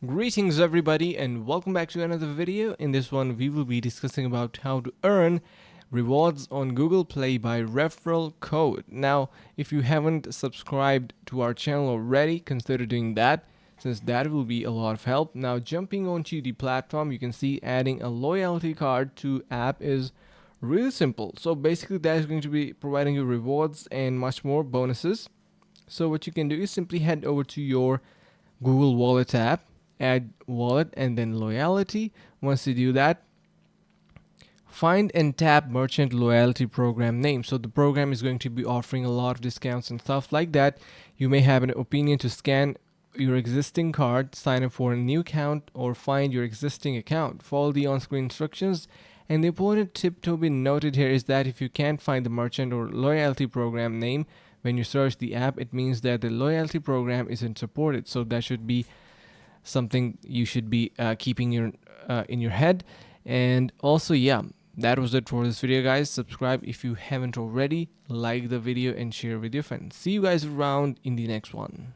Greetings everybody and welcome back to another video. In this one we will be discussing about how to earn rewards on Google Play by referral code. Now if you haven't subscribed to our channel already, consider doing that since that will be a lot of help. Now jumping onto the platform, you can see adding a loyalty card to app is really simple. So basically that is going to be providing you rewards and much more bonuses. So what you can do is simply head over to your Google Wallet app, add wallet and then loyalty. Once you do that, find and tap merchant loyalty program name. So the program is going to be offering a lot of discounts and stuff like that. You may have an opinion to scan your existing card, sign up for a new account, or find your existing account. Follow the on-screen instructions. And the important tip to be noted here is that if you can't find the merchant or loyalty program name when you search the app, it means that the loyalty program isn't supported. So that should be something you should be keeping in your head. And also, yeah, that was it for this video, guys. Subscribe if you haven't already, like the video and share with your friends. See you guys around in the next one.